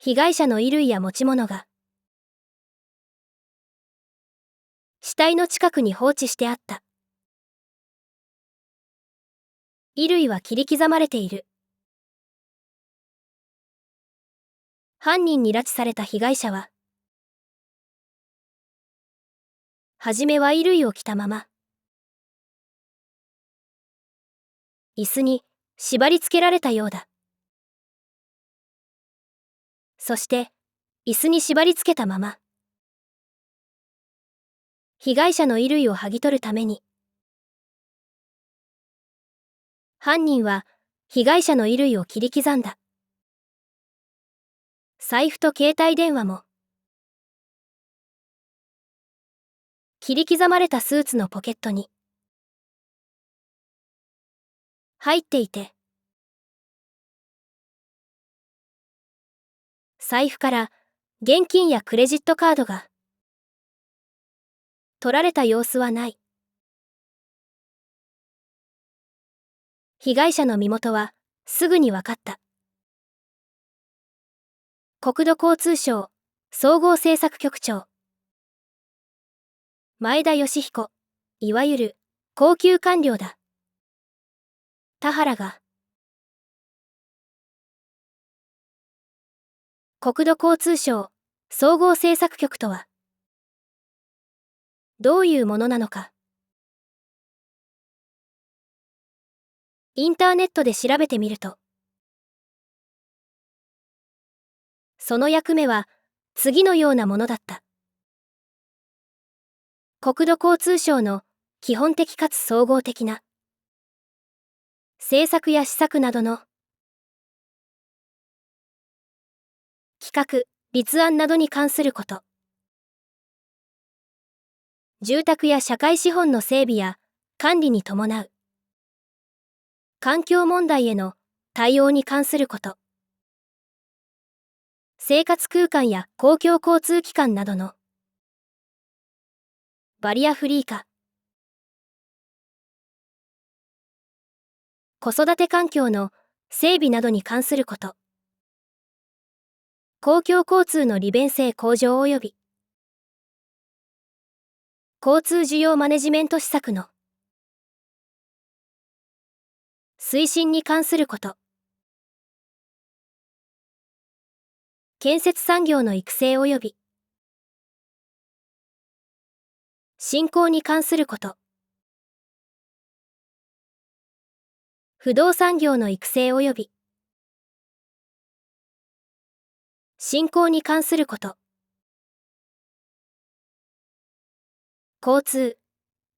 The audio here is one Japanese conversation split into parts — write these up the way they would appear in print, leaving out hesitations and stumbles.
被害者の衣類や持ち物が死体の近くに放置してあった。衣類は切り刻まれている。犯人に拉致された被害者は、はじめは衣類を着たまま、椅子に縛り付けられたようだ。そして、椅子に縛り付けたまま、被害者の衣類を剥ぎ取るために、犯人は被害者の衣類を切り刻んだ。財布と携帯電話も、切り刻まれたスーツのポケットに入っていて、財布から現金やクレジットカードが取られた様子はない。被害者の身元はすぐに分かった。国土交通省総合政策局長前田義彦、いわゆる高級官僚だ。田原が国土交通省総合政策局とはどういうものなのか。インターネットで調べてみると、その役目は次のようなものだった。国土交通省の基本的かつ総合的な政策や施策などの企画・立案などに関すること。住宅や社会資本の整備や管理に伴う環境問題への対応に関すること。生活空間や公共交通機関などのバリアフリー化。子育て環境の整備などに関すること。公共交通の利便性向上及び交通需要マネジメント施策の推進に関すること。建設産業の育成及び振興に関すること。不動産業の育成及び振興に関すること。交通・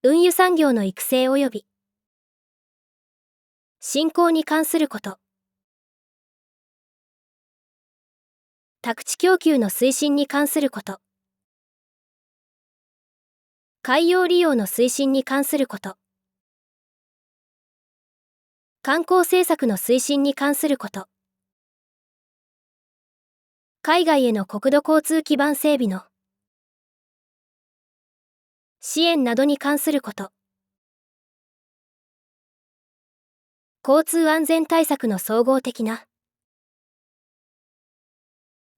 運輸産業の育成及び振興に関すること。宅地供給の推進に関すること。海洋利用の推進に関すること。観光政策の推進に関すること。海外への国土交通基盤整備の支援などに関すること。交通安全対策の総合的な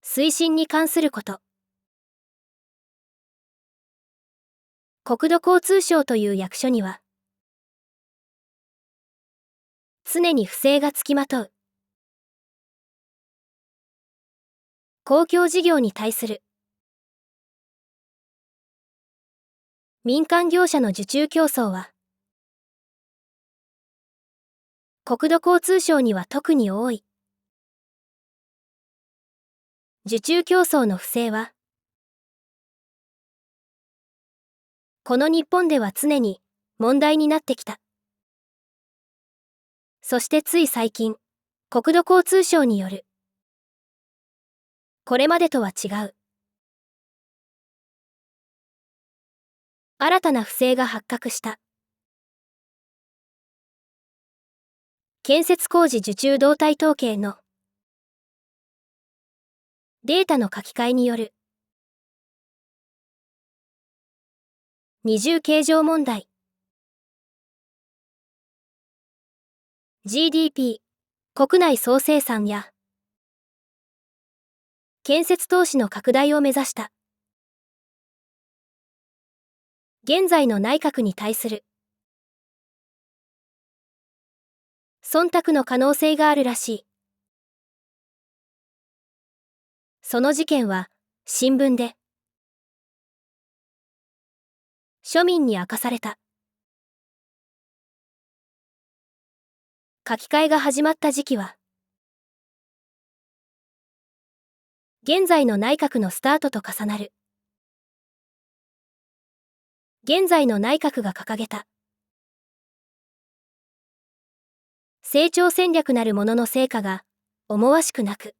推進に関すること。国土交通省という役所には常に不正がつきまとう公共事業に対する民間業者の受注競争は国土交通省には特に多い。受注競争の不正はこの日本では常に問題になってきた。そしてつい最近、国土交通省によるこれまでとは違う新たな不正が発覚した。建設工事受注動態統計のデータの書き換えによる二重計上問題。 GDP 国内総生産や建設投資の拡大を目指した。現在の内閣に対する忖度の可能性があるらしい。その事件は新聞で庶民に明かされた。書き換えが始まった時期は現在の内閣のスタートと重なる。現在の内閣が掲げた成長戦略なるものの成果が思わしくなく、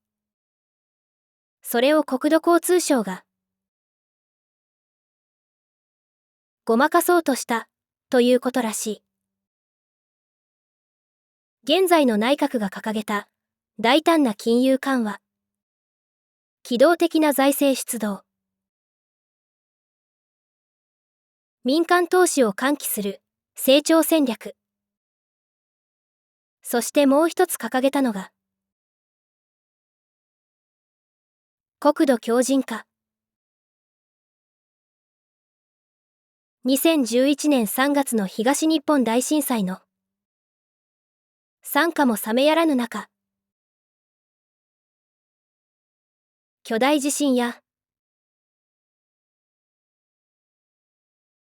それを国土交通省がごまかそうとしたということらしい。現在の内閣が掲げた大胆な金融緩和、機動的な財政出動、民間投資を喚起する成長戦略、そしてもう一つ掲げたのが国土強靭化。2011年3月の東日本大震災の惨禍も冷めやらぬ中、巨大地震や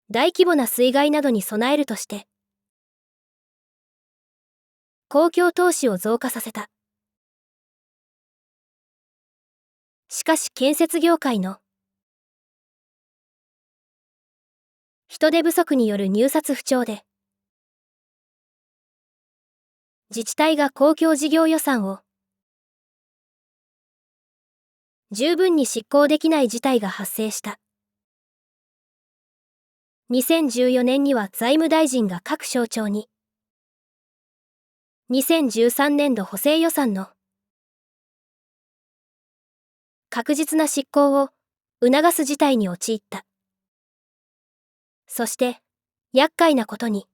大規模な水害などに備えるとして公共投資を増加させた。しかし建設業界の人手不足による入札不調で自治体が公共事業予算を十分に執行できない事態が発生した。2014年には財務大臣が各省庁に2013年度補正予算の確実な執行を促す事態に陥った。そして厄介なことに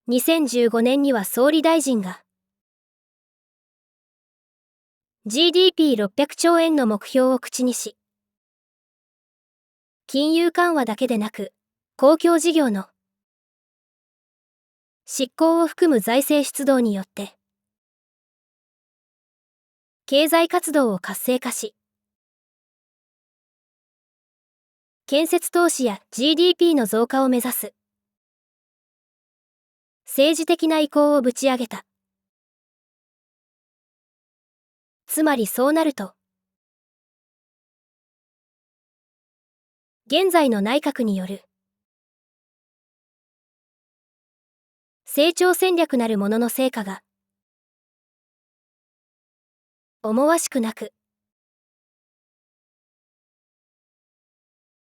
2015年には総理大臣が GDP600 兆円の目標を口にし、金融緩和だけでなく公共事業の執行を含む財政出動によって経済活動を活性化し、建設投資や GDP の増加を目指す政治的な意向をぶち上げた。つまりそうなると、現在の内閣による成長戦略なるものの成果が思わしくなく、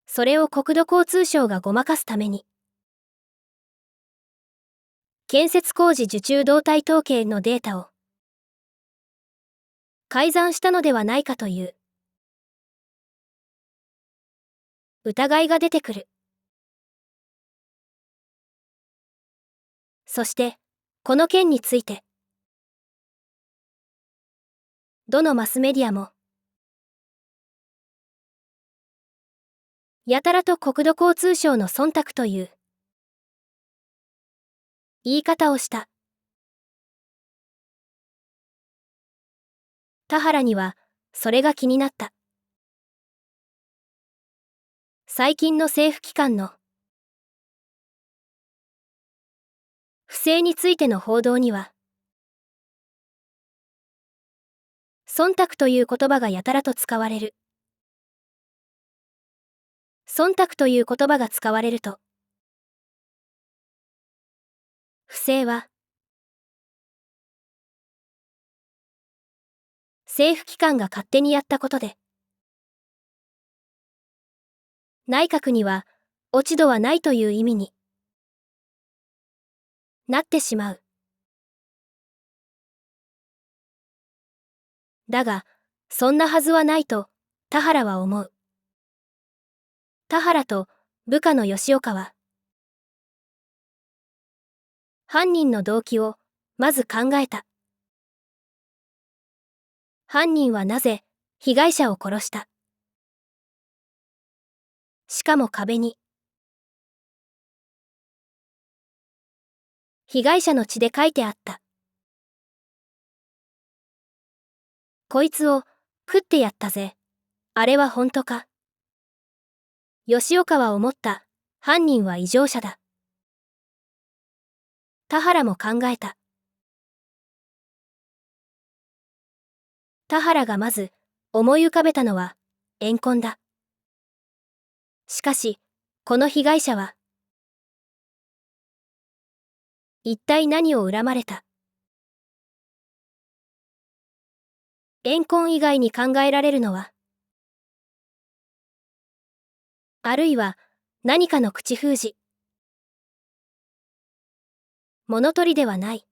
それを国土交通省がごまかすために建設工事受注動態統計のデータを改ざんしたのではないかという疑いが出てくる。そしてこの件についてどのマスメディアもやたらと国土交通省の忖度という言い方をした。田原にはそれが気になった。最近の政府機関の不正についての報道には忖度という言葉がやたらと使われる。忖度という言葉が使われると、不正は政府機関が勝手にやったことで、内閣には落ち度はないという意味になってしまう。だが、そんなはずはないと田原は思う。田原と部下の吉岡は、犯人の動機をまず考えた。犯人はなぜ被害者を殺した？しかも壁に被害者の血で書いてあった。こいつを食ってやったぜ。あれは本当か？吉岡は思った。犯人は異常者だ。田原も考えた。田原がまず思い浮かべたのは怨恨だ。しかし、この被害者は一体何を恨まれた？怨恨以外に考えられるのは、あるいは何かの口封じ。物取りではない。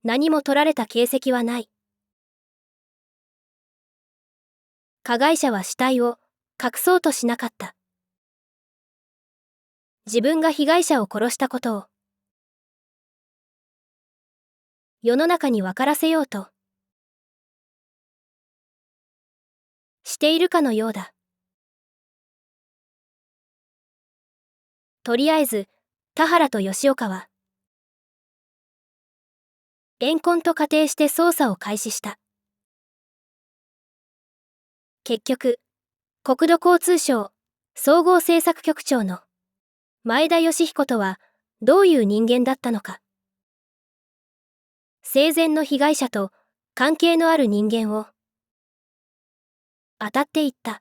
何も取られた形跡はない。加害者は死体を隠そうとしなかった。自分が被害者を殺したことを世の中に分からせようとしているかのようだ。とりあえず、田原と吉岡は怨恨と仮定して捜査を開始した。結局、国土交通省総合政策局長の前田義彦とはどういう人間だったのか。生前の被害者と関係のある人間を当たっていった。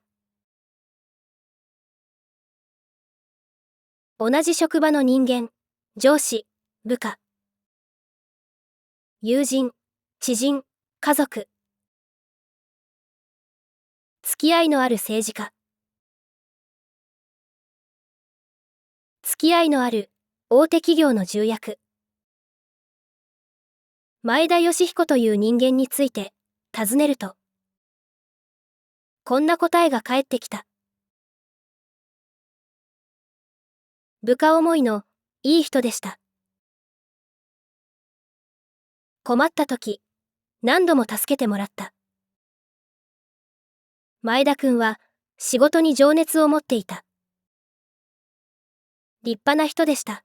同じ職場の人間、上司、部下、友人、知人、家族、付き合いのある政治家、付き合いのある大手企業の重役、前田義彦という人間について尋ねると、こんな答えが返ってきた。部下思いのいい人でした。困った時、何度も助けてもらった。前田くんは仕事に情熱を持っていた。立派な人でした。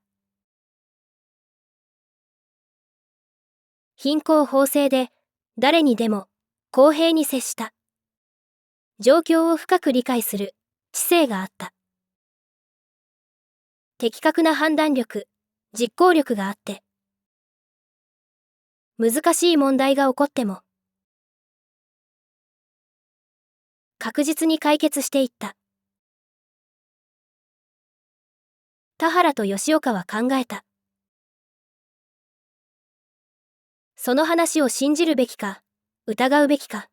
貧困法制で誰にでも公平に接した。状況を深く理解する知性があった。的確な判断力、実行力があって、難しい問題が起こっても確実に解決していった。田原と吉岡は考えた。その話を信じるべきか、疑うべきか。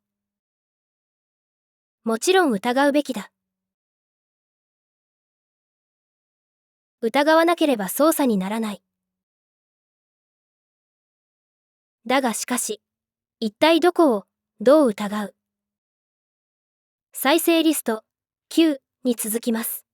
もちろん疑うべきだ。疑わなければ捜査にならない。だがしかし、一体どこをどう疑う？再生リスト9に続きます。